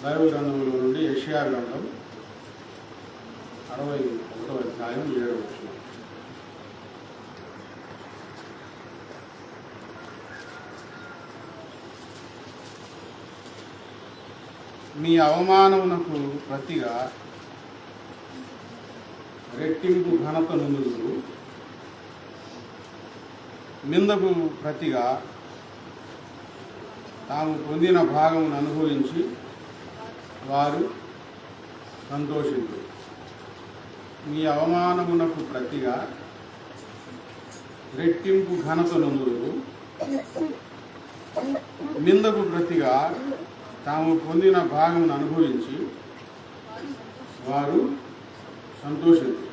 Bible గ్రంథంలో నుండి యెషయా గ్రంథం 61వ అధ్యాయం 7వ వచనం. మీ అవమానమునకు ప్రతిగా రెట్టింపు ఘనత నొందుదురు, నిందకు ప్రతిగా తాము పొందిన భాగమును అనుభవించి వారు సంతోషించు. మీ అవమానమునకు ప్రతిగా రెట్టింపు ఘనత నొందుదురు, నిందకు ప్రతిగా తాము పొందిన భాగమును అనుభవించి వారు సంతోషించు.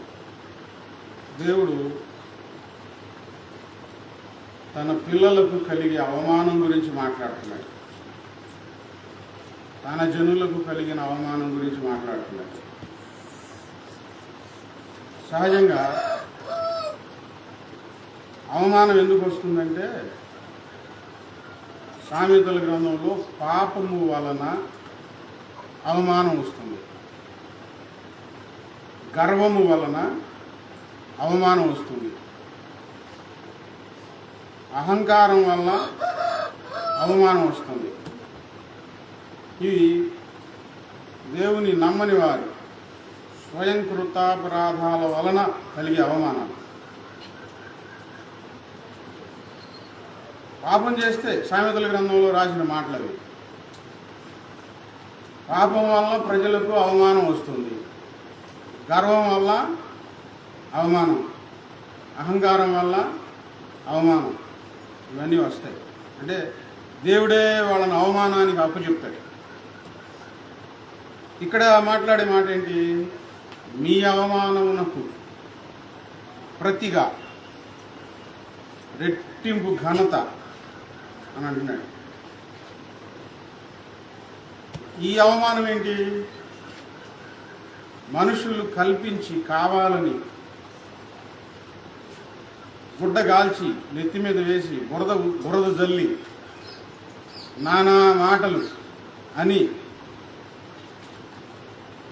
దేవుడు తన పిల్లలకు కలిగే అవమానం గురించి మాట్లాడుతున్నాడు. తన జనులకు కలిగిన అవమానం గురించి మాట్లాడుతున్నాడు. సహజంగా అవమానం ఎందుకు వస్తుందంటే, సామెతల గ్రంథంలో పాపము వలన అవమానం వస్తుంది, గర్వము వలన అవమానం వస్తుంది, అహంకారం వల్ల అవమానం వస్తుంది. ఇవి దేవుని నమ్మని వారు స్వయంకృతాపరాధాల వలన కలిగే అవమానాలు. పాపం చేస్తే సామెతల గ్రంథంలో రాసిన మాటలు, పాపం వల్ల ప్రజలకు అవమానం వస్తుంది, గర్వం వల్ల అవమానం, అహంకారం వల్ల అవమానం, ఇవన్నీ వస్తాయి. అంటే దేవుడే వాళ్ళని అవమానానికి అప్పచెప్తాడు. ఇక్కడ మాట్లాడే మాట ఏంటి? మీ అవమానమునకు ప్రతిగా రెట్టింపు ఘనత అని అంటున్నాడు. ఈ అవమానం ఏంటి? మనుషులు కల్పించి కావాలని గుడ్డ గాల్చి నెత్తి మీద వేసి బురద జల్లి నానా మాటలు అని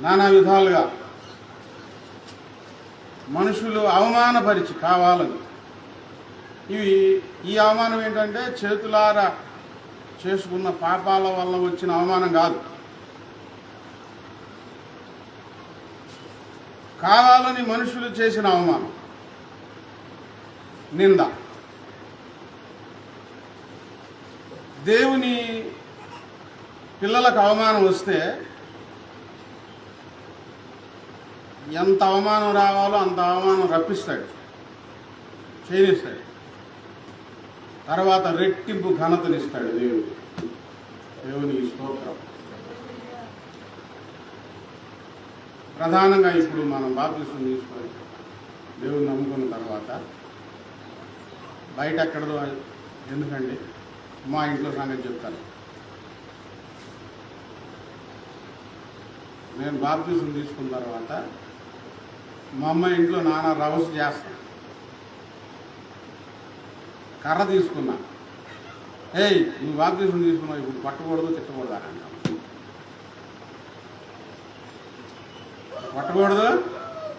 నానా విధాలుగా మనుషులు అవమానపరిచి కావాలని. ఈ అవమానం ఏంటంటే చేతులారా చేసుకున్న పాపాల వల్ల వచ్చిన అవమానం కాదు, కావాలని మనుషులు చేసిన అవమానం, నింద. దేవుని పిల్లలకు అవమానం వస్తే ఎంత అవమానం రావాలో అంత అవమానం రప్పిస్తాడు, చేయనిస్తాడు. తర్వాత రెట్టింపు ఘనతనిస్తాడు దేవునికి స్తోత్రం. ప్రధానంగా ఇప్పుడు మనం బాప్తిసం తీసుకొని దేవుని నమ్ముకున్న తర్వాత బయట ఎక్కడదో ఎందుకండి, మా ఇంట్లో సంగతి చెప్తాను. నేను బాప్తిసం తీసుకున్న తర్వాత మా అమ్మ ఇంట్లో నానా రవస చేస్తాను. కర్ర తీసుకున్నా, ఏయ్ నువ్వు బాప్తిసం తీసుకున్నావు, ఇప్పుడు కొట్టకూడదు తిట్టకూడదు అని అంటాను. కొట్టకూడదు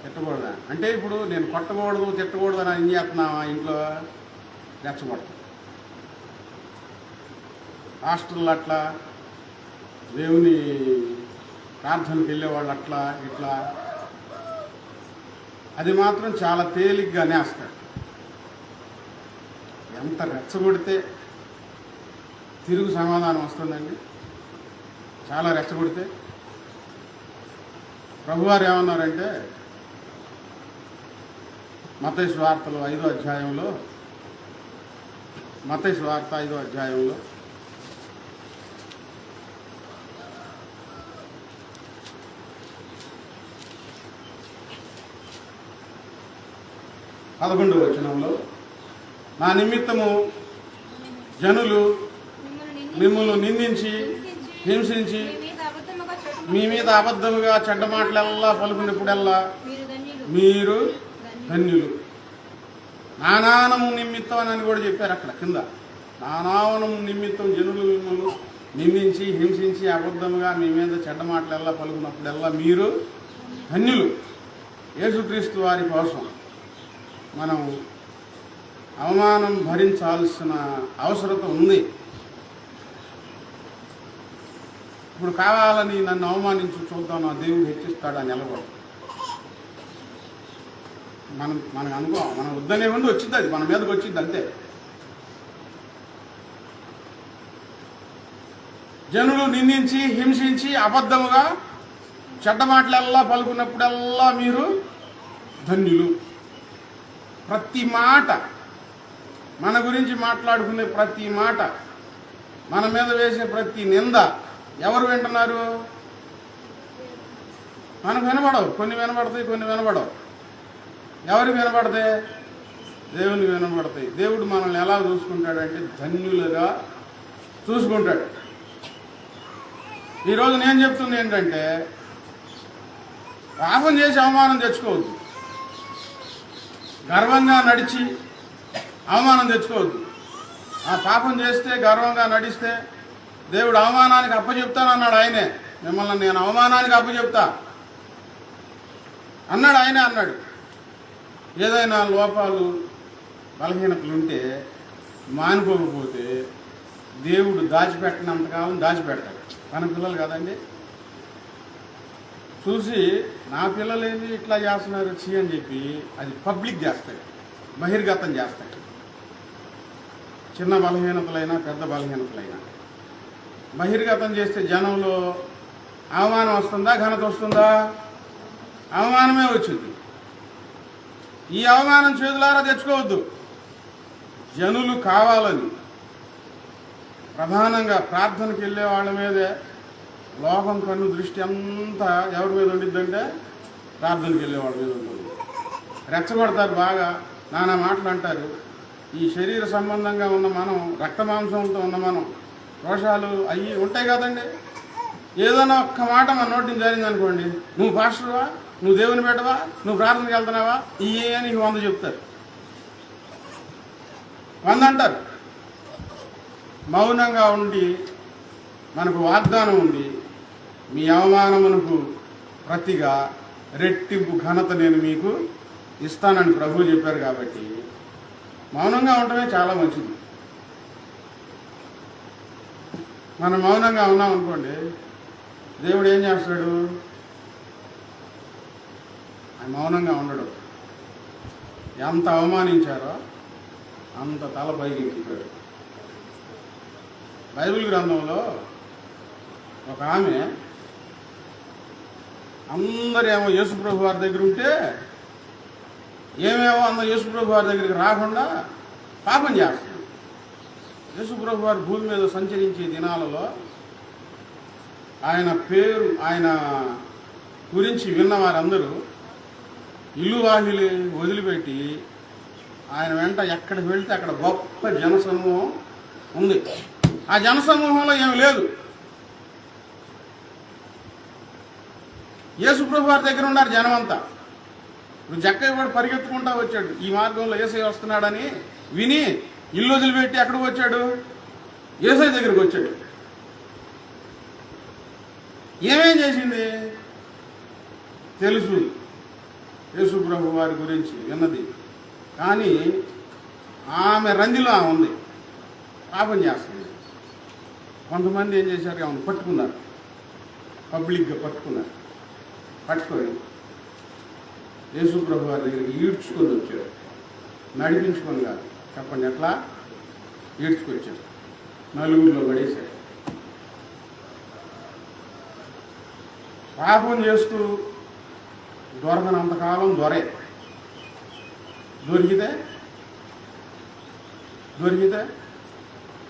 తిట్టకూడదా అంటే, ఇప్పుడు నేను కొట్టకూడదు తిట్టకూడదు అని ఏం చేస్తున్నావా? ఇంట్లో రెచ్చగొడతాను. హాస్టల్లో అట్లా, దేవుని ప్రార్థనకి వెళ్ళేవాళ్ళు అట్లా ఇట్లా, అది మాత్రం చాలా తేలిగ్గా నేస్తాడు. ఎంత రెచ్చగొడితే తిరుగు సమాధానం వస్తుందండి. చాలా రెచ్చగొడితే ప్రభువారు ఏమన్నారంటే, మత్తయి సువార్తలో 5వ అధ్యాయంలో, మత్తయి సువార్త 5వ అధ్యాయంలో 11వ వచనంలో, నా నిమిత్తము జనులు మిమ్మల్ని నిందించి హింసించి మీ మీద అబద్ధముగా చెడ్డ మాటలల్లా పలుకున్నప్పుడల్లా మీరు ధన్యులు. నానానము నిమిత్తం అని కూడా చెప్పారు అక్కడ కింద. నానావనము నిమిత్తం జనులు మిమ్మల్ని నిందించి హింసించి అబద్ధముగా మీ మీద చెడ్డ మాటలెల్లా పలుకున్నప్పుడల్లా మీరు ధన్యులు. యేసుక్రీస్తు వారి కోసం మనం అవమానం భరించాల్సిన అవసరత ఉంది. ఇప్పుడు కావాలని నన్ను అవమానించి చూద్దాం, నా దేవుడు హెచ్చిస్తాడని నిలబడు. మనకు అనుకో, మనం వద్దనే ఉండి వచ్చింది, అది మన మీదకి వచ్చింది అంతే. జనులు నిందించి హింసించి అబద్ధముగా చెడ్డ మాటలల్లా పలుకున్నప్పుడల్లా మీరు ధన్యులు. ప్రతి మాట, మన గురించి మాట్లాడుకునే ప్రతి మాట, మన మీద వేసే ప్రతి నింద ఎవరు వింటున్నారు? మనకు వినపడవు. కొన్ని వినపడతాయి, కొన్ని వినపడవు. ఎవరికి వినపడతాయి? దేవునికి వినపడతాయి. దేవుడు మనల్ని ఎలా చూసుకుంటాడంటే ధన్యులుగా చూసుకుంటాడు. ఈరోజు నేను చెప్తుంది ఏంటంటే, పాపం చేసి అవమానం తెచ్చుకోవద్దు. గర్వంగా నడిచి అవమానం తెచ్చుకోవద్దు. ఆ పాపం చేస్తే గర్వంగా నడిస్తే దేవుడు అవమానానికి అప్పచెప్తానన్నాడు. ఆయనే, మిమ్మల్ని నేను అవమానానికి అప్పచెప్తా అన్నాడు. ఆయనే అన్నాడు. ఏదైనా లోపాలు బలహీనతలు ఉంటే మానుకోకపోతే దేవుడు దాచిపెట్టినంతకాలం దాచిపెడతాడు. మన పిల్లలు కదండి, చూసి నా పిల్లలు ఏంది ఇట్లా చేస్తున్నారు చీ అని చెప్పి అది పబ్లిక్ చేస్తాడు, బహిర్గతం చేస్తాడు. చిన్న బలహీనతలైనా పెద్ద బలహీనతలైనా బహిర్గతం చేస్తే జనంలో అవమానం వస్తుందా, ఘనత వస్తుందా? అవమానమే వచ్చింది. ఈ అవమానం చేతులారా తెచ్చుకోవద్దు. జనులు కావాలని ప్రధానంగా ప్రార్థనకి వెళ్ళే వాళ్ళ మీదే లోకం కన్ను దృష్టి అంతా ఎవరి మీద ఉండిద్దంటే ప్రార్థనకి వెళ్ళే వాళ్ళ మీద ఉంటుంది. రెచ్చగొడతారు, బాగా నానా మాటలు అంటారు. ఈ శరీర సంబంధంగా ఉన్న మనం, రక్త మాంసంతో ఉన్న మనం, రోషాలు అవి ఉంటాయి కదండి. ఏదైనా ఒక్క మాట మన నోటిని జరిగింది అనుకోండి, నువ్వు పాస్టర్వా, నువ్వు దేవుని పెట్టవా, నువ్వు ప్రార్థనకి వెళ్తున్నావా, ఇవే నీకు 100 చెప్తారు, 100 అంటారు. మౌనంగా ఉండి మనకు వాగ్దానం ఉంది, మీ అవమానమునకు ప్రతిగా రెట్టింపు ఘనత నేను మీకు ఇస్తానని ప్రభువు చెప్పారు. కాబట్టి మౌనంగా ఉండటమే చాలా మంచిది. మనం మౌనంగా ఉన్నాం అనుకోండి, దేవుడు ఏం చేస్తాడు? ఆయన మౌనంగా ఉండడు. ఎంత అవమానించారో అంత తల పైకి ఎక్కిపోయాడు. బైబిల్ గ్రంథంలో ఒక ఆమె అందరేమో యేసుప్రభు వారి దగ్గర ఉంటే ఏమేమో అందరూ యేసుప్రభు వారి దగ్గరికి రాకుండా పాపం చేస్తుంది. యేసుప్రభు వారి భూమి మీద సంచరించే దినాలలో ఆయన పేరు, ఆయన గురించి విన్న వారందరూ ఇల్లు వాకిలి వదిలిపెట్టి ఆయన వెంట ఎక్కడికి వెళ్తే అక్కడ గొప్ప జనసమూహం ఉంది. ఆ జనసమూహంలో ఏమి లేదు. యేసుప్రభు వారి దగ్గర ఉన్నారు జనం అంతా. ఇప్పుడు జక్కయ్య కూడా పరిగెత్తుకుంటా వచ్చాడు, ఈ మార్గంలో యేసయ్య వస్తున్నాడని విని ఇల్లు వదిలిపెట్టి ఎక్కడికి వచ్చాడు? యేసయ్య దగ్గరికి వచ్చాడు. ఏమేం చేసింది? తెలుసు యేసుప్రభు వారి గురించి విన్నది, కానీ ఆమె రందిలో ఉంది, పాపం చేస్తుంది. కొంతమంది ఏం చేశారు? ఆమెను పట్టుకున్నారు, పబ్లిక్గా పట్టుకున్నారు. పట్టుకొని యేసుప్రభు వారి దగ్గరికి ఈడ్చుకొని వచ్చాడు. నడిపించుకొని కాదు, చెప్పండి ఎట్లా ఈడ్చుకొచ్చాడు. నలుగురిలో పడేశాడు. పాపం చేస్తూ దొరకనంతకాలం దొరికితే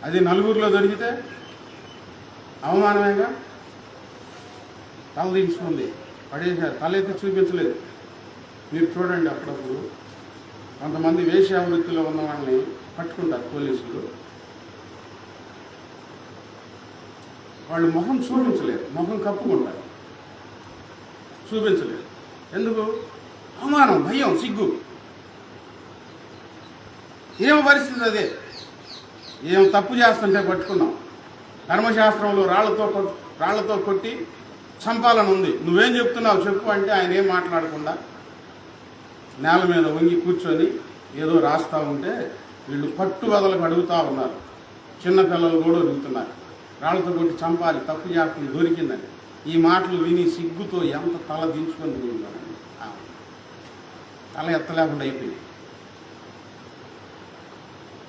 అది నలుగురిలో దొరికితే అవమానమేగా. తల దించుకుంది, పడేశారు. తల ఎత్తి చూపించలేదు. మీరు చూడండి, అప్పుడప్పుడు కొంతమంది వేశ్యావృత్తిలో ఉన్న వాళ్ళని పట్టుకుంటారు పోలీసులు. వాళ్ళు మొహం చూపించలేరు, మొహం కప్పుకుంటారు, చూపించలేరు. ఎందుకు? అవమానం, భయం, సిగ్గు. ఏం పరిస్థితి అదే. ఏం తప్పు చేస్తుంటే పట్టుకున్నాం, ధర్మశాస్త్రంలో రాళ్లతో కొట్టి చంపాలని ఉంది, నువ్వేం చెప్తున్నావు చెప్పు అంటే ఆయన ఏం మాట్లాడకుండా నేల మీద వంగి కూర్చొని ఏదో రాస్తూ ఉంటే వీళ్ళు పట్టు వదలకు అడుగుతూ ఉన్నారు. చిన్నపిల్లలు కూడా అడుగుతున్నారు, రాళ్లతో కొట్టి చంపాలి, తప్పు చేస్తుంది, దొరికిందని. ఈ మాటలు విని సిగ్గుతో ఎంత తల దించుకొని పోయిందని, తల ఎత్తలేకుండా అయిపోయింది.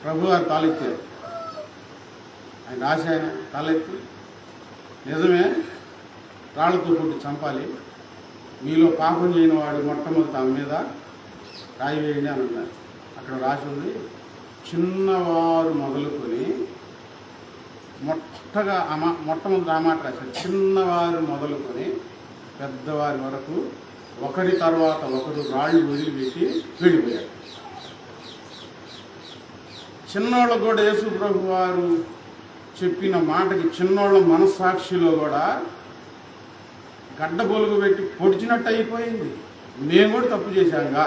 ప్రభు గారు తాలెత్తారు, ఆయన రాసి ఆయన తలెత్తి, నిజమే రాళ్లతో కొట్టి చంపాలి, మీలో పాపం చేయని వాడు మొట్టమొదటి ఆమె మీద రాయి వేయండి అని అన్నారు. అక్కడ రాసి ఉంది, చిన్నవారు మొదలుకొని మొట్టమొదటి ఆ మాట రాశారు, చిన్నవారు మొదలుకొని పెద్దవారి వరకు ఒకరి తర్వాత ఒకరు రాళ్ళు వదిలిపెట్టి వెళ్ళిపోయారు. చిన్నోళ్ళకు కూడా యేసు ప్రభు వారు చెప్పిన మాటకి చిన్నోళ్ళ మనస్సాక్షిలో కూడా గడ్డ బొలుగు పెట్టి పొడిచినట్టు అయిపోయింది. మేము కూడా తప్పు చేశాంగా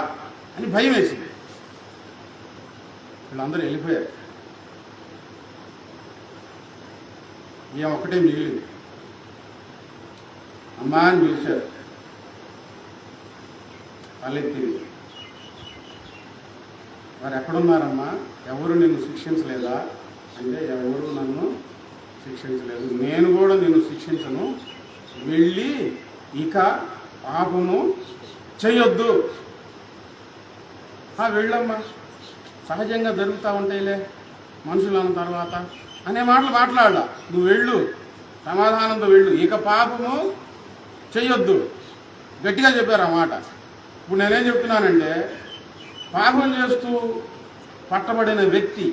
అని భయం వేసింది. వీళ్ళందరూ వెళ్ళిపోయారు. ఏం ఒక్కటే మిగిలింది. అమ్మా అని పిలిచారు, తలెత్తింది. మరి ఎక్కడున్నారమ్మా, ఎవరు నిన్ను శిక్షించలేదా అంటే, ఎవరు నన్ను శిక్షించలేదు, నేను కూడా నిన్ను శిక్షించను, వెళ్ళి ఇక పాపము చెయ్యొద్దు. వెళ్ళమ్మా, సహజంగా జరుగుతూ ఉంటాయిలే మనుషులు అన్న తర్వాత అనే మాటలు మాట్లాడాల. నువ్వు వెళ్ళు, సమాధానంతో వెళ్ళు, ఇక పాపము చెయ్యొద్దు, గట్టిగా చెప్పారు ఆ మాట. ఇప్పుడు నేనేం చెప్తున్నానంటే, పాపం చేస్తూ పట్టబడిన వ్యక్తి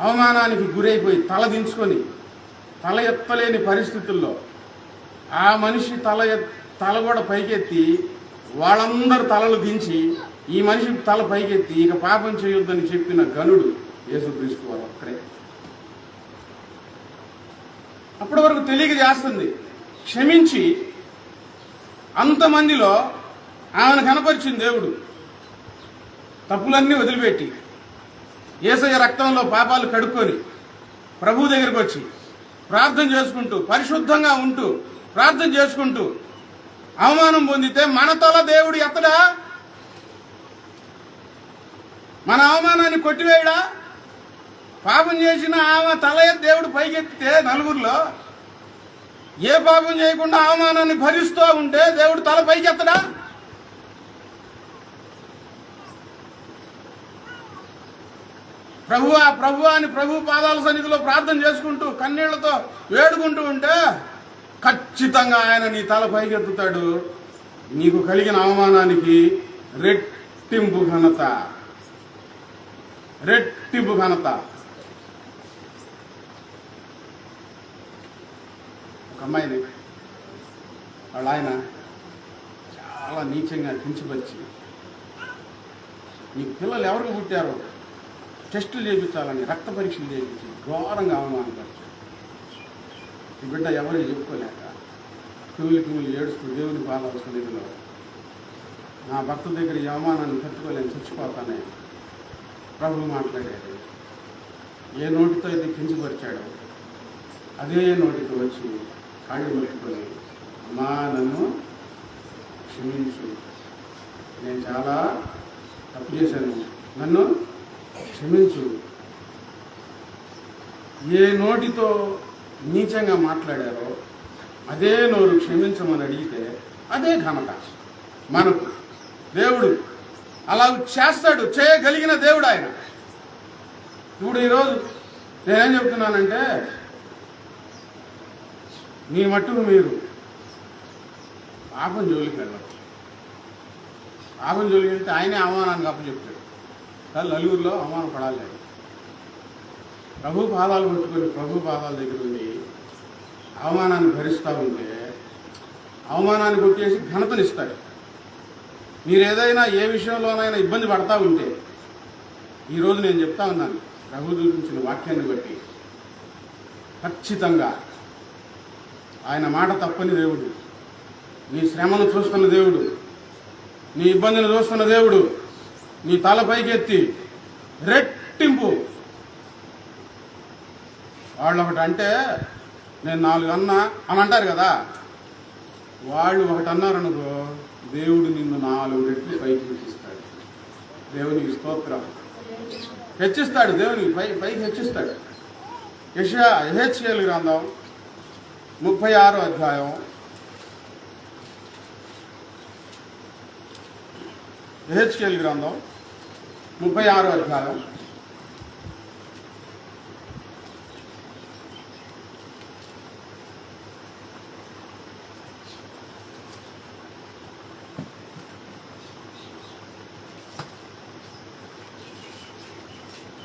అవమానానికి గురైపోయి తల దించుకొని తల ఎత్తలేని పరిస్థితుల్లో ఆ మనిషి తల కూడా పైకెత్తి వాళ్ళందరూ తలలు దించి ఈ మనిషి తల పైకెత్తి ఇక పాపం చేయొద్దని చెప్పిన గనుడు యేసుక్రీస్తు వారు ఒక్కడే. అప్పటి వరకు తెలియక చేస్తుంది, క్షమించి అంతమందిలో ఆమెను కనపరిచింది దేవుడు. తప్పులన్నీ వదిలిపెట్టి యేసయ్య రక్తంలో పాపాలు కడుక్కొని ప్రభు దగ్గరికి వచ్చి ప్రార్థన చేసుకుంటూ, పరిశుద్ధంగా ఉంటూ ప్రార్థన చేసుకుంటూ అవమానం పొందితే మన తల దేవుడు ఎత్తడా? మన అవమానాన్ని కొట్టివేయడా? పాపం చేసిన ఆమె తల దేవుడు పైకెత్తితే నలుగురిలో, ఏ పాపం చేయకుండా అవమానాన్ని భరిస్తూ ఉంటే దేవుడు తల పైకెత్తడా? ప్రభువా అని ప్రభు పాదాల సన్నిధిలో ప్రార్థన చేసుకుంటూ కన్నీళ్లతో వేడుకుంటూ ఉంటే ఖచ్చితంగా ఆయన నీ తల పైకెత్తుతాడు. నీకు కలిగిన అవమానానికి రెట్టింపు ఘనత, రెట్టింపు ఘనత. ఒక అమ్మాయిని వాళ్ళ ఆయన చాలా నీచంగా కించపరిచి, నీకు పిల్లలు ఎవరికి పుట్టారో టెస్టులు చేయించాలని రక్త పరీక్షలు చేయించి ఘోరంగా అవమానపరిచారు. ఈ బిడ్డ ఎవరికి చెప్పుకోలేక కుమిలి ఏడుస్తూ దేవుని పాదాల సన్నిధిలో, నా భర్త దగ్గర ఈ అవమానాన్ని తట్టుకోలేని చచ్చిపోతానే ప్రభు మాట్లాడాడు. ఏ నోటితో అయితే కించపరిచాడో అదే నోటికి వచ్చి కాళ్ళు పెట్టుకొని, అమ్మా నన్ను క్షమించు, నేను చాలా తప్పు చేశాను, నన్ను క్షమించు. ఏ నోటితో నీచంగా మాట్లాడారో అదే నోరు క్షమించమని అడిగితే అదే ఘనత మనకు. దేవుడు అలా చేస్తాడు, చేయగలిగిన దేవుడు ఆయన. ఇప్పుడు ఈరోజు నేనేం చెప్తున్నానంటే, మీ మట్టుకు మీరు పాపం జోలికి వెళ్ళచ్చు. పాపం జోలికి వెళ్తే ఆయనే అవమానానికి అప్పచెప్తాడు. కానీ నలుగురిలో అవమానం పడాలి. ప్రభు పాదాలు పట్టుకొని ప్రభు పాదాల దగ్గర ఉండి అవమానాన్ని భరిస్తూ ఉంటే అవమానాన్ని కొట్టేసి ఘనతనిస్తాడు. మీరు ఏదైనా ఏ విషయంలోనైనా ఇబ్బంది పడతా ఉంటే, ఈరోజు నేను చెప్తా ఉన్నాను, ప్రభు చూపించిన వాక్యాన్ని బట్టి ఖచ్చితంగా ఆయన మాట తప్పని దేవుడు, నీ శ్రమను చూస్తున్న దేవుడు, నీ ఇబ్బందిని చూస్తున్న దేవుడు, నీ తల పైకెత్తి రెట్టింపు వాళ్ళు ఒకటి అంటే నేను 4 అన్నా అని అంటారు కదా, వాళ్ళు ఒకటి అన్నారనుకో, దేవుడు నిన్ను 4 రెట్లు పైకి హెచ్చిస్తాడు. దేవునికి స్తోత్రం. హెచ్చిస్తాడు, దేవునికి పైకి హెచ్చిస్తాడు. యెహెజ్కేలు గ్రంథం 36వ అధ్యాయం, యెహెజ్కేలు గ్రంథం 36వ అధ్యాయం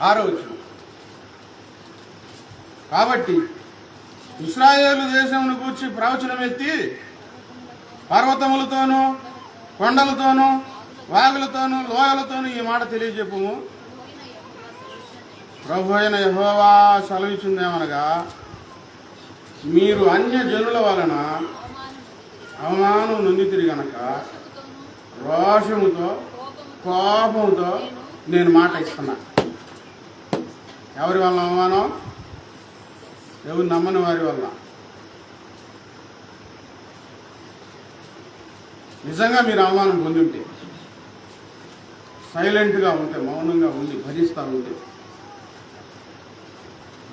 6వ వచనం. కాబట్టి ఇశ్రాయేలు దేశమును గూర్చి ప్రవచనం ఎత్తి పర్వతములతోనూ కొండలతోనూ వాగులతోనూ లోయలతోనూ ఈ మాట తెలియజెప్పుము. ప్రభు అయిన యెహోవా సెలవిచ్చిందేమనగా, మీరు అన్యజనుల వలన అవమానం నొందితిరి గనక రోషముతో కోపంతో నేను మాట ఇస్తున్నా. ఎవరి వల్ల అవమానం? ఎవరు నమ్మని వారి వల్ల. నిజంగా మీరు అవమానం పొందుంటే, సైలెంట్గా ఉంటే, మౌనంగా ఉండి భరిస్తూ ఉంటే,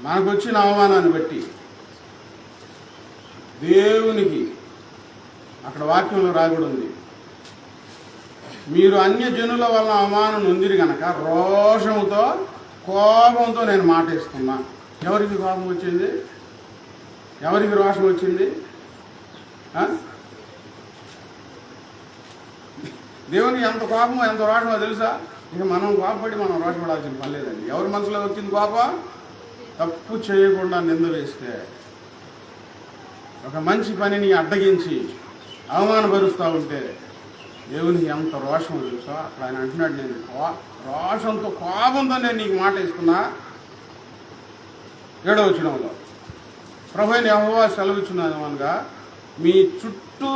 మనకు వచ్చిన అవమానాన్ని బట్టి దేవునికి అక్కడ వాక్యంలో రాయబడి ఉంది, మీరు అన్యజనుల వలన అవమానం నొందిరి గనక రోషముతో కోపంతో నేను మాట ఇస్తున్నా. ఎవరికి కోపం వచ్చింది? ఎవరికి రోషం వచ్చింది? దేవునికి ఎంత కోపమో ఎంత రోషమో తెలుసా? ఇక మనం కోపపడి మనం రోషపడాల్సిన పని లేదండి. ఎవరి మనసులో వచ్చింది కోపం? తప్పు చేయకుండా నింద వేస్తే, ఒక మంచి పనిని అడ్డగించి అవమానపరుస్తూ ఉంటే దేవునికి ఎంత రోషమో తెలుసా? అక్కడ ఆయన అంటున్నాడు, నేను రోషంతో కోపంతో నేను నీకు మాట ఇస్తున్నా. 7వ వచనంలో ప్రభు అయిన యెహోవా సెలవిచ్చున్నాను అనగా, మీ చుట్టూ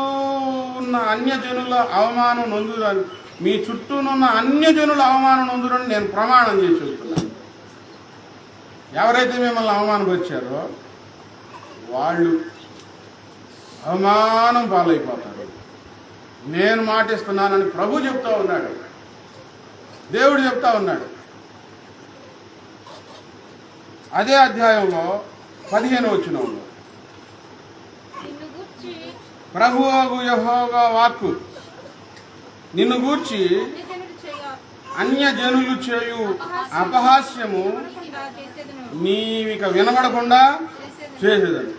ఉన్న అన్యజనుల అవమానం నొందురని, మీ చుట్టూనున్న అన్యజనుల అవమానం నొందురని నేను ప్రమాణం చేసి చెబుతున్నాను. ఎవరైతే మిమ్మల్ని అవమానపరిచారో వాళ్ళు అవమానం పాలైపోతారు. నేను మాటిస్తున్నానని ప్రభు చెప్తా ఉన్నాడు, దేవుడు చెప్తా ఉన్నాడు. అదే అధ్యాయంలో 15వ వచనంలో ప్రభువు యెహోవా వాక్కు, నిన్ను గూర్చి అన్యజనులు చేయు అపహాస్యము నీవిక వినబడకుండా చేసేదని.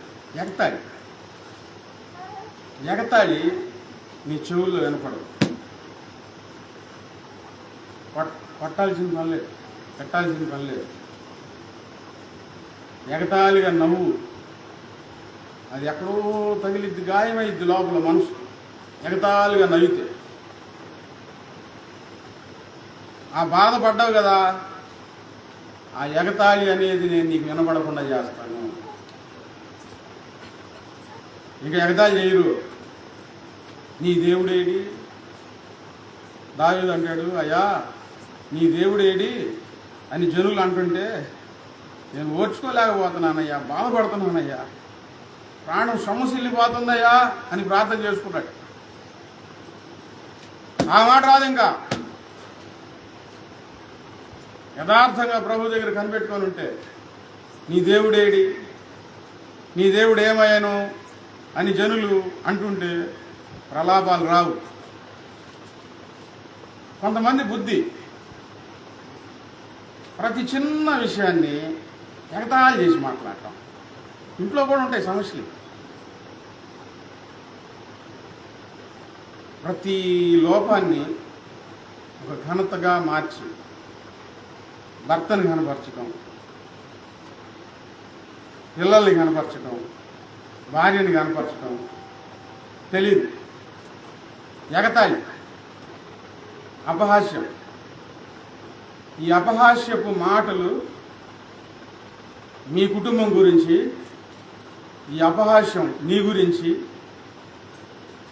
ఎగతాళి నీ చెవుల్లో వినపడదు. కొట్టాల్సిన పని లేదు, పెట్టాల్సిన పని లేదు. ఎగతాళిగా నవ్వు, అది ఎక్కడో తగిలిద్ది, గాయమైద్ది లోపల మనసు. ఎగతాళిగా నవ్వితే ఆ బాధపడ్డావు కదా, ఆ ఎగతాళి అనేది నేను నీకు వినపడకుండా చేస్తాను. ఇంకా ఎగతాళి చేయరు. నీ దేవుడేడి? దావీదు అంటాడు, అయ్యా నీ దేవుడేడి అని జనులు అంటుంటే నేను ఓర్చుకోలేకపోతున్నానయ్యా, బాధపడుతున్నానయ్యా, ప్రాణం సొమ్మసిల్లిపోతుందయ్యా అని ప్రార్థన చేసుకున్నాడు. ఆ మాట రాదు. ఇంకా యథార్థంగా ప్రభు దగ్గర కనిపెట్టుకొని ఉంటే, నీ దేవుడేడి, నీ దేవుడు ఏమయ్యాను అని జనులు అంటుంటే ప్రలాపాలు రావు. కొంతమంది బుద్ధి ప్రతి చిన్న విషయాన్ని ఎగతాళి చేసి మాట్లాడటం. ఇంట్లో కూడా ఉంటాయి సమస్యలు. ప్రతి లోపాన్ని ఒక ఘనతగా మార్చి భర్తని కనపరచడం, పిల్లల్ని కనపరచడం, భార్యని కనపరచడం తెలీదు. ఎగతాళి, అపహాస్యం. ఈ అపహాస్యపు మాటలు మీ కుటుంబం గురించి, ఈ అపహాస్యం నీ గురించి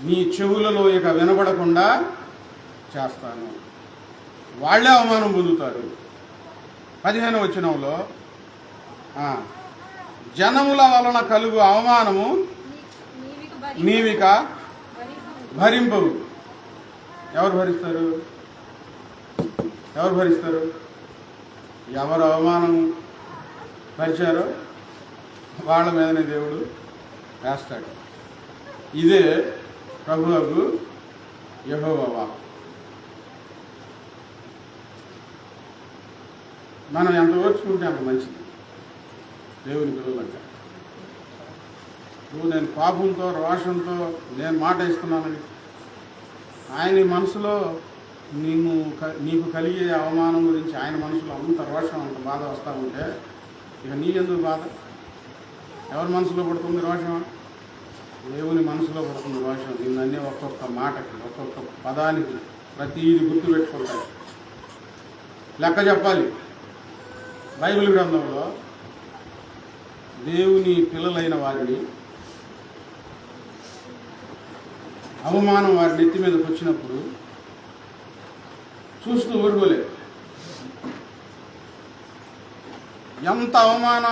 నీ చెవులలో ఇక వినబడకుండా చేస్తాను. వాళ్ళే అవమానం పొందుతారు. 15వ వచనంలో జనముల వలన కలుగు అవమానము నీవిక భరింపవు. ఎవరు భరిస్తారు? ఎవరు భరిస్తారు? ఎవరు అవమానం పరిచారో వాళ్ళ మీదనే దేవుడు వేస్తాడు. ఇదే ప్రభువుకు యెహోవా వాక్కు. మనం ఎంత ఓర్చుకుంటే అంత మంచిది దేవుని పిల్లలంటే. నువ్వు నేను పాపంతో రోషంతో నేను మాట ఇస్తున్నానని ఆయన మనసులో నీకు కలిగే అవమానం గురించి ఆయన మనసులో అంత రోషం అంత బాధ వస్తూ ఉంటే ఇక నీ ఎందుకు బాధ? ఎవరి మనసులో పడుతుంది రోషం? దేవుని మనసులో పడుతుంది రోషం. నిన్నన్నీ ఒక్కొక్క మాటకి ఒక్కొక్క పదానికి ప్రతీది గుర్తుపెట్టుకుంటాయి, లెక్క చెప్పాలి. బైబిల్ గ్రంథంలో దేవుని పిల్లలైన వారిని అవమానం వారి నెత్తి మీదకి వచ్చినప్పుడు చూస్తూ ఊరుకోలేదు. ఎంత అవమాన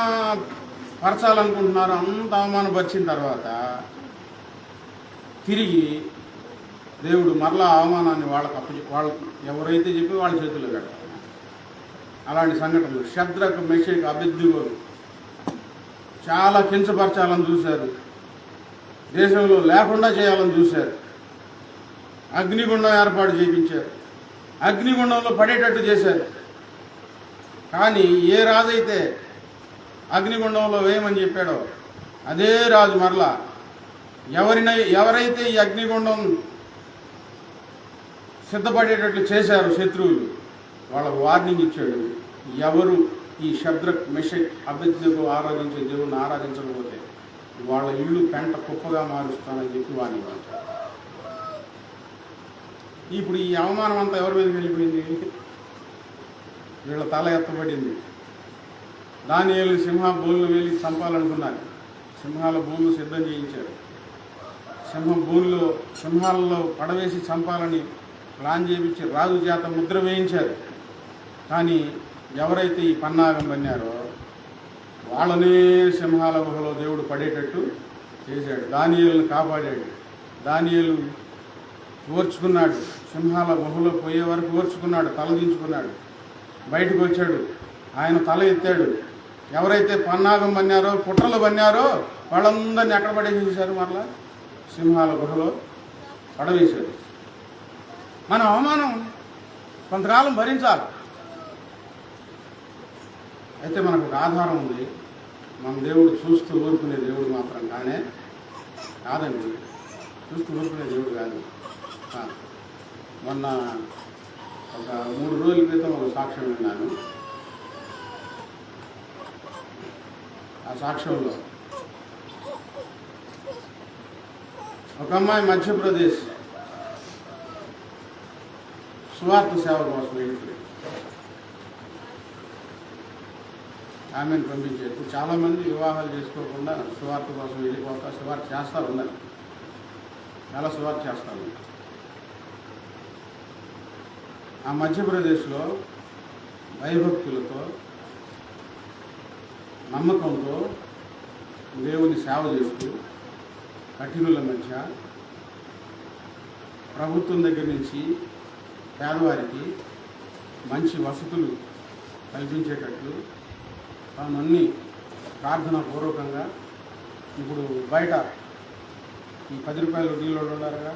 పరచాలనుకుంటున్నారో అంత అవమానపరిచిన తర్వాత తిరిగి దేవుడు మరలా అవమానాన్ని వాళ్ళకి ఎవరైతే చెప్పి వాళ్ళ చేతుల్లో పెడతారు. అలాంటి సంఘటనలు షద్రకు, మెషకు, అబేద్నెగోను చాలా కించపరచాలని చూశారు, దేశంలో లేకుండా చేయాలని చూశారు. అగ్నిగుండం ఏర్పాటు చేయించారు, అగ్నిగుండంలో పడేటట్టు చేశారు. కానీ ఏ రాజైతే అగ్నిగుండంలో వేయమని చెప్పాడో అదే రాజు మరలా ఎవరైతే ఈ అగ్నిగుండం సిద్ధపడేటట్లు చేశారో శత్రువులు వాళ్ళకు వార్నింగ్ ఇచ్చాడు. ఎవరు ఈ షద్రక్, మెషక్, అబేద్నెగో ఆరాధించే దేవుణ్ణి ఆరాధించకపోతే వాళ్ళ ఇల్లు పెంట కుప్పగా మారుస్తానని చెప్పి వార్నింగ్ ఇచ్చాడు. ఇప్పుడు ఈ అవమానం అంతా ఎవరి మీదకి వెళ్ళిపోయింది? వీళ్ళ తల ఎత్తబడింది. దానియేలు సింహ బోన్లు వెళ్ళి చంపాలనుకున్నారు. సింహాల బోన్లు సిద్ధం చేయించారు. సింహాలలో పడవేసి చంపాలని ప్లాన్ చేయించి రాజు చేత ముద్ర వేయించారు. కానీ ఎవరైతే ఈ పన్నాగం పన్నారో వాళ్ళనే సింహాల గుహలో దేవుడు పడేటట్టు చేశాడు. దానియేలును కాపాడాడు. దానియేలు ఓర్చుకున్నాడు. సింహాల గుహలో పోయే వరకు ఓర్చుకున్నాడు, తల దించుకున్నాడు, బయటకు వచ్చాడు. ఆయన తల ఎత్తాడు. ఎవరైతే పన్నాగం పన్నారో, కుట్రలు పన్నారో వాళ్ళందరినీ ఎక్కడ పడేసేసారు? మరలా సింహాల గుహలో పడవేశారు. మన అవమానం కొంతకాలం భరించాలి. అయితే మనకు ఒక ఆధారం ఉంది. మన దేవుడు చూస్తూ ఊరుకునే దేవుడు మాత్రం కాదండి. చూస్తూ ఊరుకునే దేవుడు కాదు. మొన్న ఒక 3 రోజుల క్రితం ఒక సాక్ష్యం విన్నాను. ఆ సాక్ష్యంలో ఒక అమ్మాయి మధ్యప్రదేశ్ సువార్త సేవ కోసం వెళ్ళిపోయింది. ఆమెను పంపించారు. చాలామంది వివాహాలు చేసుకోకుండా సువార్త కోసం వెళ్ళిపోతా సువార్త చేస్తూ ఉన్నారు. చాలా సువార్త చేస్తారు. ఆ మధ్యప్రదేశ్లో భయభక్తులతో నమ్మకంతో దేవుని సేవ చేస్తూ కఠినుల మధ్య ప్రభుత్వం దగ్గర నుంచి పేదవారికి మంచి వసతులు కల్పించేటట్లు తానన్నీ ప్రార్థనాపూర్వకంగా ఇప్పుడు బయట ఈ 10 రూపాయల వడ్డీలో ఉన్నారుగా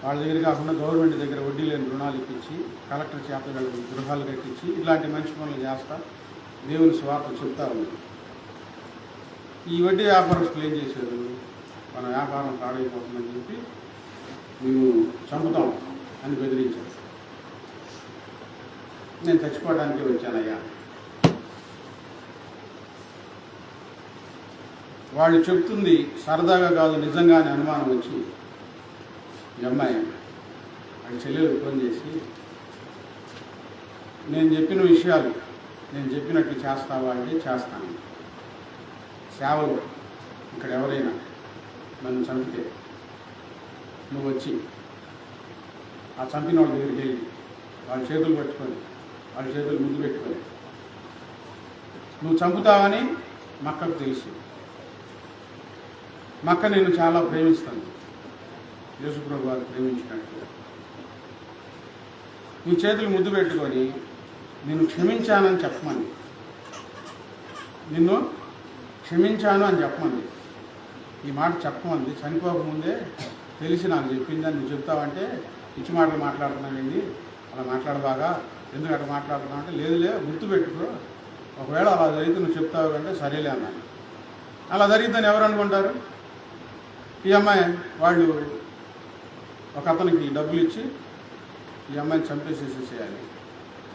వాళ్ళ దగ్గర కాకుండా గవర్నమెంట్ దగ్గర వడ్డీ లేని రుణాలు ఇప్పించి కలెక్టర్ చేత వీళ్ళకి గృహాలు కట్టించి ఇలాంటి మంచి పనులు చేస్తా దేవుని స్వార్థ చెప్తా ఉంది. ఈ వడ్డీ వ్యాపారస్తులు ఏం చేశారు? మన వ్యాపారం పాడైపోతుందని చెప్పి మేము చంపుతాం అని బెదిరించారు. నేను చచ్చిపోవడానికి వచ్చానయ్యా. వాళ్ళు చెప్తుంది సరదాగా కాదు, నిజంగానే అనుమానం వచ్చి ఈ అమ్మాయి వాళ్ళ చెల్లెలు ఫోన్ చేసి, నేను చెప్పిన విషయాలు నేను చెప్పినట్టు చేస్తావా అంటే చేస్తాను. సేవలు ఇక్కడ ఎవరైనా నన్ను చంపితే నువ్వు వచ్చి ఆ చంపిన వాళ్ళ దగ్గరికి వెళ్ళి వాళ్ళ చేతులు పట్టుకొని వాళ్ళ చేతులు ముందు పెట్టుకొని నువ్వు చంపుతావని మక్కకు తెలుసు, మక్క నేను చాలా ప్రేమిస్తాను, యేసుప్రభు వారు ప్రేమించినట్లుగా. నీ చేతులు ముద్దు పెట్టుకొని నిన్ను క్షమించానని చెప్పమంది, నిన్ను క్షమించాను అని చెప్పమంది. ఈ మాట చెప్పమంది. చనిపోకముందే తెలిసి నాకు చెప్పిందని నువ్వు చెప్తావంటే ఇచ్చి మాటలు మాట్లాడుతున్నానండి, అలా మాట్లాడబాగా, ఎందుకు అట్లా మాట్లాడుతున్నావు అంటే లేదులే గుర్తుపెట్టుకో, ఒకవేళ అలా జరిగితే నువ్వు చెప్తావు అంటే సరేలే అన్నాను. అలా జరిగిద్దని ఎవరు అనుకుంటారు? ఈ అమ్మాయి వాళ్ళు ఒక అతనికి డబ్బులు ఇచ్చి ఈ అమ్మాయిని చంపేసేసేయాలి,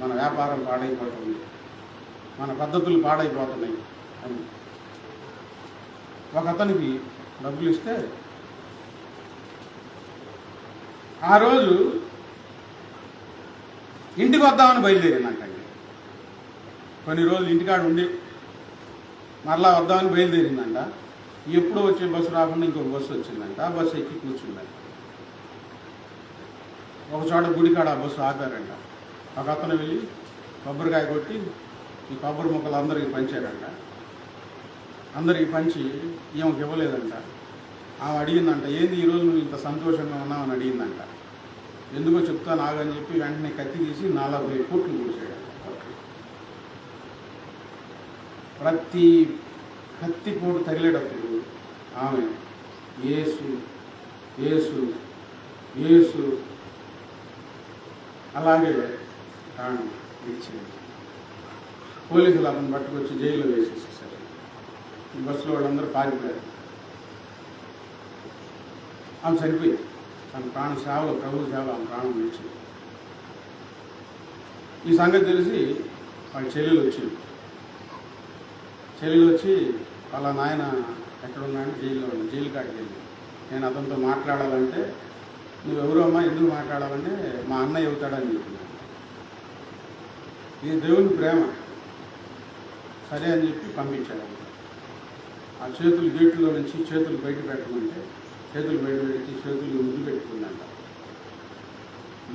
మన వ్యాపారం పాడైపోతుంది, మన పద్ధతులు పాడైపోతున్నాయి అని ఒక అతనికి డబ్బులు ఇస్తే ఆ రోజు ఇంటికి వద్దామని బయలుదేరిందంటండి. కొన్ని రోజులు ఇంటికాడ ఉండి మరలా వద్దామని బయలుదేరిందంట. ఎప్పుడు వచ్చే బస్సు రాకుండా ఇంకొక బస్సు వచ్చిందంట. ఆ బస్సు ఎక్కి కూర్చుందంట. ఒక చోట గుడికాడ ఆ బస్సు ఆపారంట. ఒక అతను వెళ్ళి కొబ్బరికాయ కొట్టి ఈ కొబ్బరి ముక్కలు అందరికీ పంచారంట. అందరికీ పంచి ఈమెకి ఇవ్వలేదంట. ఆమె అడిగిందంట, ఏంది ఈరోజు నువ్వు ఇంత సంతోషంగా ఉన్నావని అడిగిందంట. ఎందుకో చెప్తాను ఆగని చెప్పి వెంటనే కత్తి తీసి 40 కోట్లు కూర్చాడు. ప్రతి కత్తి పోటు తగిలేటప్పుడు ఆమె యేసు యేసు యేసు అలాగే ప్రాణం ఇచ్చింది. పోలీసులు అతను పట్టుకొచ్చి జైల్లో వేసేసేసారు. ఈ బస్సులో వాళ్ళందరూ పారిపోయారు. ఆమె చనిపోయింది. తన ప్రాణ సేవలో, ప్రభు సేవలో ఆమె ప్రాణం ఇచ్చింది. ఈ సంగతి తెలిసి వాళ్ళ చెల్లెలు వచ్చింది. చెల్లెలు వచ్చి వాళ్ళ నాయన ఎక్కడున్నాయని జైల్లో ఉన్నాడు, జైలు కాడికి వెళ్ళి నేను అతనితో మాట్లాడాలంటే నువ్వెవరు అమ్మా, ఎందుకు మాట్లాడాలంటే మా అన్నయ్య అవుతాడని చెప్పినాను. ఇది దేవుని ప్రేమ. సరే అని చెప్పి పంపించాడు. ఆ చేతులు గేట్లో నుంచి చేతులు బయట పెట్టమంటే చేతులు బయట పెట్టి చేతులు ముద్దు పెట్టుకుందంట.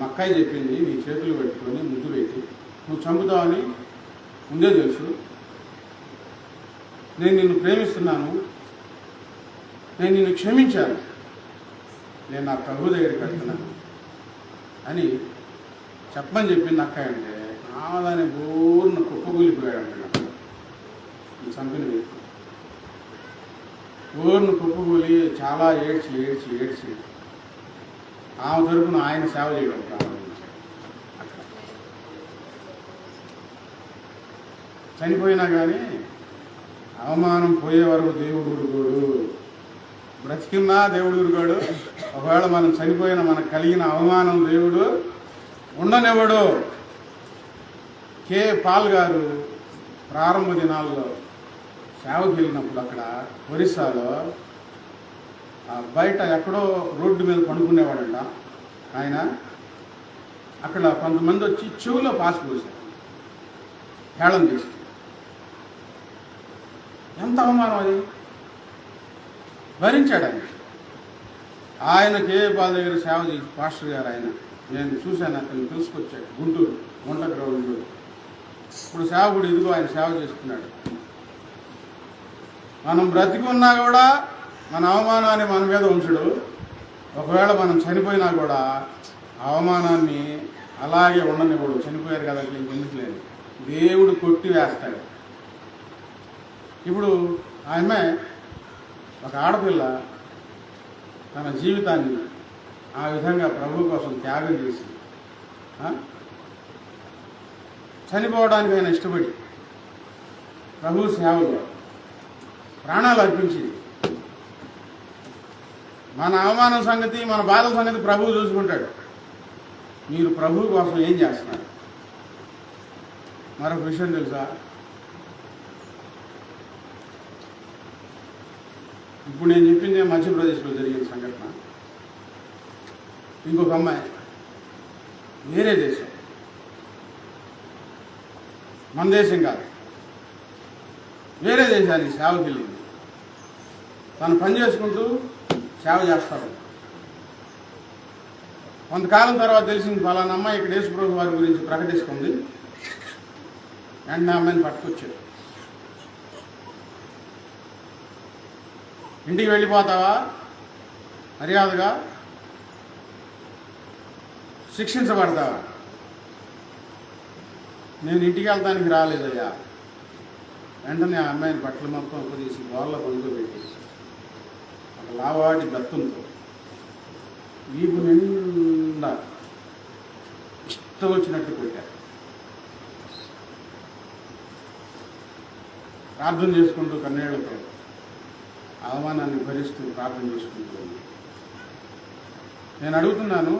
మక్కాయి చెప్పింది, నీ చేతులు పెట్టుకొని ముద్దు పెట్టి నువ్వు చంపుతావని ముందే తెలుసు, నేను నిన్ను ప్రేమిస్తున్నాను, నేను నిన్ను క్షమించాను, నేను నా ప్రభు దగ్గరికి వెళ్తున్నాను అని చెప్పమని చెప్పింది అక్క. అంటే ఆమెదాన్ని బోర్న కుప్పగూలిపోయాడు అంటున్నాడు ఈ చంపిన వ్యక్తి. బోర్ను కుప్పగూలి చాలా ఏడ్చి ఏడ్చి ఏడ్చి ఆమె తరపున ఆయన సేవ చేయడం ప్రారంభించాడు. అక్కడ చనిపోయినా కానీ అవమానం పోయే వరకు దేవుడు ఊరుకోడు, బ్రతికిన్నా దేవుడు ఊరుకోడు. ఒకవేళ మనం చనిపోయిన మనకు కలిగిన అవమానం దేవుడు ఉండనివ్వడు. కే పాల్ గారు ప్రారంభ దినాల్లో సేవకి వెళ్ళినప్పుడు అక్కడ ఒరిస్సాలో బయట ఎక్కడో రోడ్డు మీద పడుకునేవాడంట ఆయన. అక్కడ కొంతమంది వచ్చి చెవులో పాస్ పోసారు, హేళన చేసి. ఎంత అవమానం అది! భరించాడు ఆయన. ఆయన కేపాల్ దగ్గర సేవ చేసి పాస్టర్ గారు ఆయన, నేను చూశాను, అతను తెలుసుకొచ్చాడు గుంటూరు గుంట గ్రౌండ్లో. ఇప్పుడు సేవకుడు ఇదిగో ఆయన సేవ చేసుకున్నాడు. మనం బ్రతికున్నా కూడా మన అవమానాన్ని మన మీద ఉంచడు. ఒకవేళ మనం చనిపోయినా కూడా అవమానాన్ని అలాగే ఉండనివ్వడు. చనిపోయారు కదా ఇంకెందుకు లేదు, దేవుడు కొట్టి వేస్తాడు. ఇప్పుడు ఆమె ఒక ఆడపిల్ల తన జీవితాన్ని ఆ విధంగా ప్రభు కోసం త్యాగం చేసి చనిపోవడానికి ఆయన ఇష్టపడి ప్రభు సేవలో ప్రాణాలు అర్పించింది. మన అవమానం సంగతి, మన బాధల సంగతి ప్రభువు చూసుకుంటాడు. మీరు ప్రభు కోసం ఏం చేస్తున్నారు? మరొక విషయం తెలుసా? ఇప్పుడు నేను చెప్పింది మధ్యప్రదేశ్లో జరిగిన సంఘటన. ఇంకొక అమ్మాయి వేరే దేశం, మన దేశం కాదు, వేరే దేశానికి సేవకి వెళ్ళింది. తను పని చేసుకుంటూ సేవ చేస్తారు. కొంతకాలం తర్వాత తెలిసింది ఫలానా అమ్మాయి ఇక్కడ యేసుప్రభు వారి గురించి ప్రకటిస్తుంది. వెంటనే అమ్మాయిని పట్టుకొచ్చాడు. ఇంటికి వెళ్ళిపోతావా? మర్యాదగా శిక్షించబడతావా? నేను ఇంటికి వెళ్తానికి రాలేదయ్యా. వెంటనే ఆ అమ్మాయిని బట్టలు మొత్తం తీసి గోళ్ళ పడుకోబెట్టి ఒక లావాటి దత్తంతో వీపు నిండా ఇష్టం వచ్చినట్టు కొట్టారు. ప్రార్థన చేసుకుంటూ కన్నీళ్లతో అవమానాన్ని భరిస్తూ ప్రార్థన చేసుకుంటూ నేను అడుగుతున్నాను,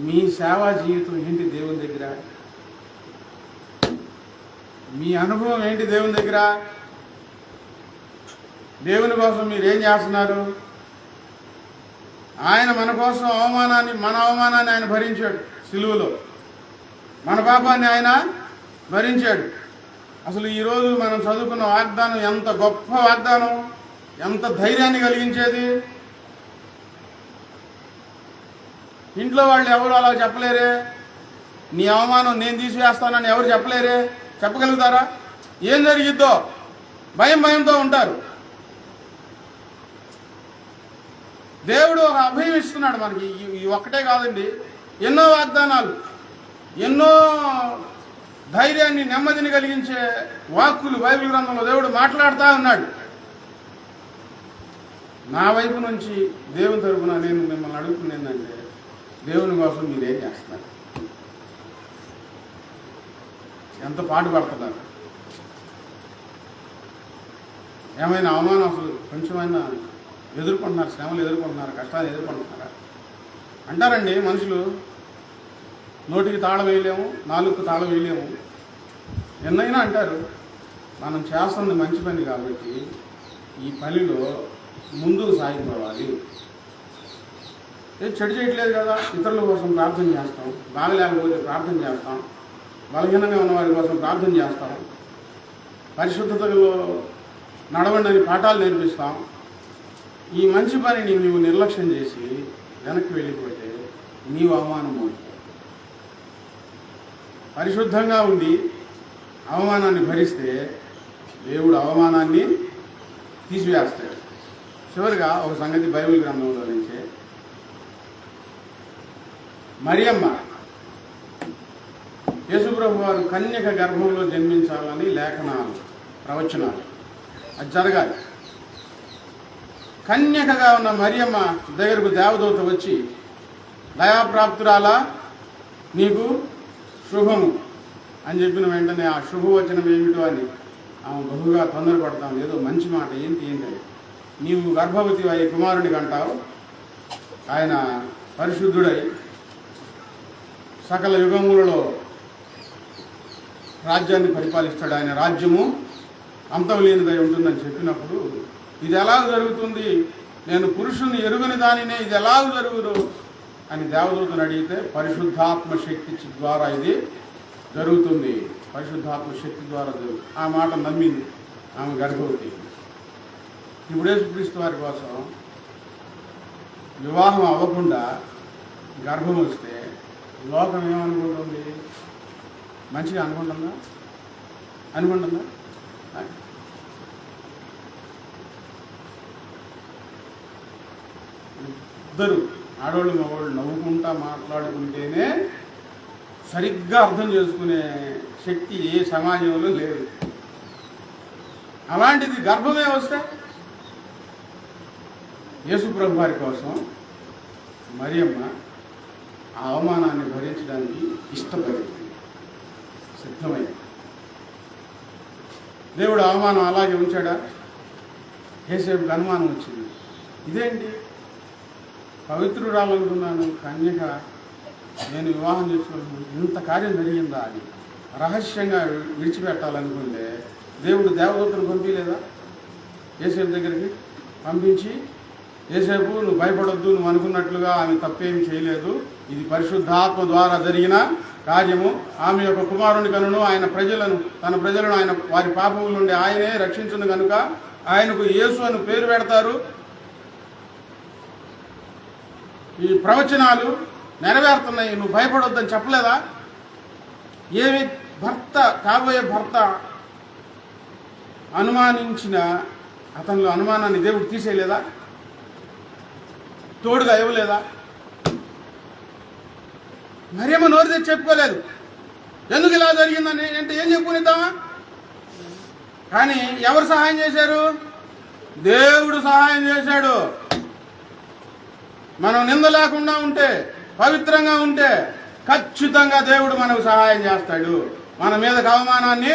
మీ సేవా జీవితం ఏంటి దేవుని దగ్గర? మీ అనుభవం ఏంటి దేవుని దగ్గర? దేవుని కోసం మీరేం చేస్తున్నారు? ఆయన మన కోసం మన అవమానాన్ని ఆయన భరించాడు సిలువలో. మన పాపాన్ని ఆయన భరించాడు. అసలు ఈరోజు మనం చదువుకున్న వాగ్దానం ఎంత గొప్ప వాగ్దానం, ఎంత ధైర్యాన్ని కలిగించేది. ఇంట్లో వాళ్ళు ఎవరు అలా చెప్పలేరే. నీ అవమానం నేను తీసివేస్తానని ఎవరు చెప్పలేరే. చెప్పగలుగుతారా? ఏం జరిగిద్దో భయంతో ఉంటారు. దేవుడు ఒక అభయం ఇస్తున్నాడు మనకి. ఈ ఒక్కటే కాదండి, ఎన్నో వాగ్దానాలు, ఎన్నో ధైర్యాన్ని నెమ్మదిని కలిగించే వాక్కులు బైబిల్ గ్రంథంలో దేవుడు మాట్లాడుతూ ఉన్నాడు. నా వైపు నుంచి దేవుని తరపున నేను మిమ్మల్ని అడుగుతుంది ఏంటంటే, దేవుని కోసం మీరేం చేస్తున్నారు? ఎంత పాటు పడుతున్నారు? ఏమైనా అవమానం అసలు కొంచెమైనా ఎదుర్కొంటున్నారు? శ్రమలు ఎదుర్కొంటున్నారు? కష్టాలు ఎదుర్కొంటున్నారా? అంటారండి మనుషులు, నోటికి తాళం వేయలేము, నాలుగుకు తాళం వేయలేము, ఎన్నైనా అంటారు. మనం చేస్తుంది మంచి పని కాబట్టి ఈ పనిలో ముందుకు సాగిపోవాలి. చెడు చేయట్లేదు కదా, ఇతరుల కోసం ప్రార్థన చేస్తాం, బాగలేకపోతే ప్రార్థన చేస్తాం, బలహీనంగా ఉన్న వారి కోసం ప్రార్థన చేస్తాం, పరిశుద్ధతలో నడవండి అని పాఠాలు నేర్పిస్తాం. ఈ మంచి పనిని నీవు నిర్లక్ష్యం చేసి వెనక్కి వెళ్ళిపోతే నీవు అవమానం అవుతావు. పరిశుద్ధంగా ఉండి అవమానాన్ని భరిస్తే దేవుడు అవమానాన్ని తీసివేస్తాడు. చివరిగా ఒక సంగతి బైబిల్ గ్రంథంలో నుంచే, మరియమ్మ యేసుప్రభు వారు కన్యక గర్భంలో జన్మించాలని లేఖనాలు, ప్రవచనాలు, అది జరగాలి. కన్యకగా ఉన్న మరియమ్మ దగ్గరకు దేవదూత వచ్చి, దయాప్రాప్తురాలా నీకు శుభము అని చెప్పిన వెంటనే ఆ శుభవచనం ఏమిటో అని ఆమె బహుగా తొందరపడతాం. ఏదో మంచి మాట, ఏంటని, నీవు గర్భవతి అయ్యి కుమారుడికి అంటావు, ఆయన పరిశుద్ధుడై సకల యుగములలో రాజ్యాన్ని పరిపాలిస్తాడు, ఆయన రాజ్యము అంతం లేనిదై ఉంటుందని చెప్పినప్పుడు, ఇది ఎలా జరుగుతుంది, నేను పురుషుని ఎరుగని దానినే ఇది ఎలా జరుగుదు అని దేవదూతను అడిగితే, పరిశుద్ధాత్మ శక్తి ద్వారా ఇది జరుగుతుంది, పరిశుద్ధాత్మ శక్తి ద్వారా జరుగుతుంది. ఆ మాట నమ్మింది ఆమె గర్భవతి. ఇప్పుడు యేసుక్రీస్తు వారి కోసం వివాహం అవ్వకుండా గర్భం వస్తే లోకం ఏమనుకుంటుంది? మంచిగా అనుకుంటుందా? ఇద్దరు ఆడవాళ్ళు మగవాళ్ళు నవ్వుకుంటా మాట్లాడుకుంటేనే సరిగ్గా అర్థం చేసుకునే శక్తి ఏ సమాజంలో లేదు. అలాంటిది గర్భమే వస్తే యేసుప్రభు వారి కోసం మరియమ్మ ఆ అవమానాన్ని భరించడానికి ఇష్టపడింది, సిద్ధమైంది. దేవుడు అవమానం అలాగే ఉంచాడా? యేసేపుకి అనుమానం వచ్చింది, ఇదేంటి పవిత్రురాలనుకున్నాను, కన్యక, నేను వివాహం చేసుకున్నాను, ఇంత కార్యం జరిగిందా అని రహస్యంగా విడిచిపెట్టాలనుకుంటే దేవుడు దేవదూతను పంపించలేదా యేసేపు దగ్గరికి? పంపించి, యేసేపు నువ్వు భయపడొద్దు, నువ్వు అనుకున్నట్లుగా ఆమె తప్పేమి చేయలేదు, ఇది పరిశుద్ధాత్మ ద్వారా జరిగిన కార్యము, ఆమె యొక్క కుమారుని కనును ఆయన ప్రజలను, తన ప్రజలను ఆయన వారి పాపముల నుండి ఆయనే రక్షించును కనుక ఆయనకు యేసు అని పేరు పెడతారు. ఈ ప్రవచనాలు నెరవేరుతున్నాయి, నువ్వు భయపడొద్దని చెప్పలేదా? ఏమి భర్త, కాబోయే భర్త అనుమానించిన అతనిలో అనుమానాన్ని దేవుడు తీసేయలేదా? తోడుగా ఇవ్వలేదా? మరేమో నోరు తెచ్చి చెప్పుకోలేదు. ఎందుకు ఇలా జరిగిందని అంటే ఏం చెప్పుకునిద్దామా? కానీ ఎవరు సహాయం చేశారు? దేవుడు సహాయం చేశాడు. మనం నింద లేకుండా ఉంటే, పవిత్రంగా ఉంటే ఖచ్చితంగా దేవుడు మనకు సహాయం చేస్తాడు. మన మీదకి అవమానాన్ని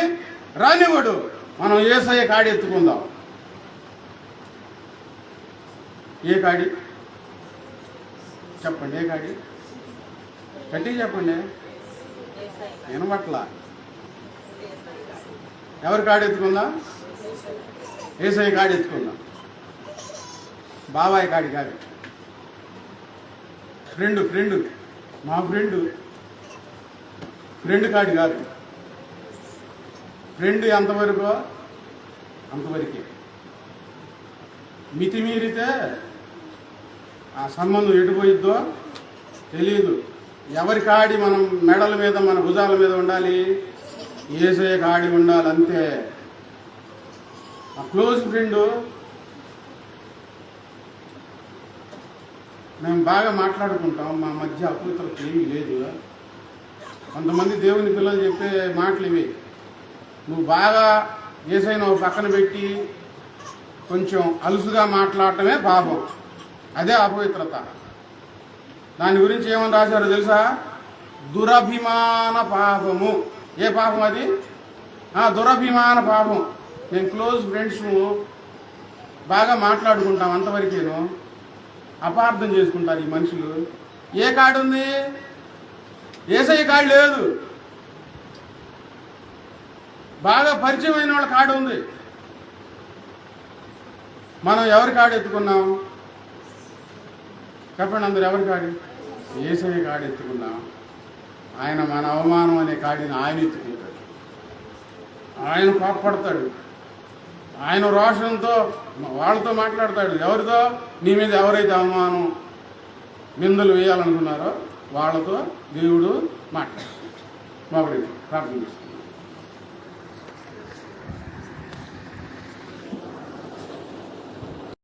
రానివ్వడు. మనం యేసయ్య కాడి ఎత్తుకుందాం. ఏ కాడి చెప్పండి? ఏ కాడి? గట్టిగా చెప్పండి. వినబట్ల. ఎవరి కాడి ఎత్తుకుందాం? యేసయ్య కాడి ఎత్తుకుందాం. బాబాయ్ కాడి కాదు. ఫ్రెండ్ మా ఫ్రెండ్ కాడి కాదు. ఫ్రెండ్ ఎంతవరకు? అంతవరకే. మితిమీరితే ఆ సంబంధం ఎటుపోయిద్దో తెలియదు. ఎవరి కాడి మనం మెడల మీద, మన భుజాల మీద ఉండాలి? యేసయ్య కాడి ఉండాలి, అంతే. ఆ క్లోజ్ ఫ్రెండ్ మేము బాగా మాట్లాడుకుంటాం. మా మధ్య అపవిత్రత ఏమీ లేదు. కొంతమంది దేవుని పిల్లలు చెప్పే మాటలు ఇవి. నువ్వు బాగా యేసయ్యను పక్కన పెట్టి కొంచెం అలుసుగా మాట్లాడటమే పాపం. అదే అపవిత్రత. దాని గురించి ఏమని రాశారో తెలుసా? దురభిమాన పాపము. ఏ పాపం అది? దురభిమాన పాపం. నేను క్లోజ్ ఫ్రెండ్స్ బాగా మాట్లాడుకుంటాం, అంతవరకేను. అపార్థం చేసుకుంటారు ఈ మనుషులు. ఏ కాడు ఉంది? యేసయ్య కాడు లేదు. బాగా పరిచయం అయిన వాళ్ళ కాడు ఉంది. మనం ఎవరి కాడు ఎత్తుకున్నాం? చెప్పండి అందరు, ఎవరి కాడి? యేసయ్య కాడు ఎత్తుకున్నాం. ఆయన మన అవమానం అనే కాడిని ఆయన ఎత్తుకుంటాడు. ఆయన కోప్పడతాడు. ఆయన రోషంతో వాళ్ళతో మాట్లాడతాడు. ఎవరితో? నీ మీద ఎవరైతే అవమానం, నిందలు వేయాలనుకున్నారో వాళ్ళతో దేవుడు మాట్లాడు. ప్రార్థన చేస్తాడు.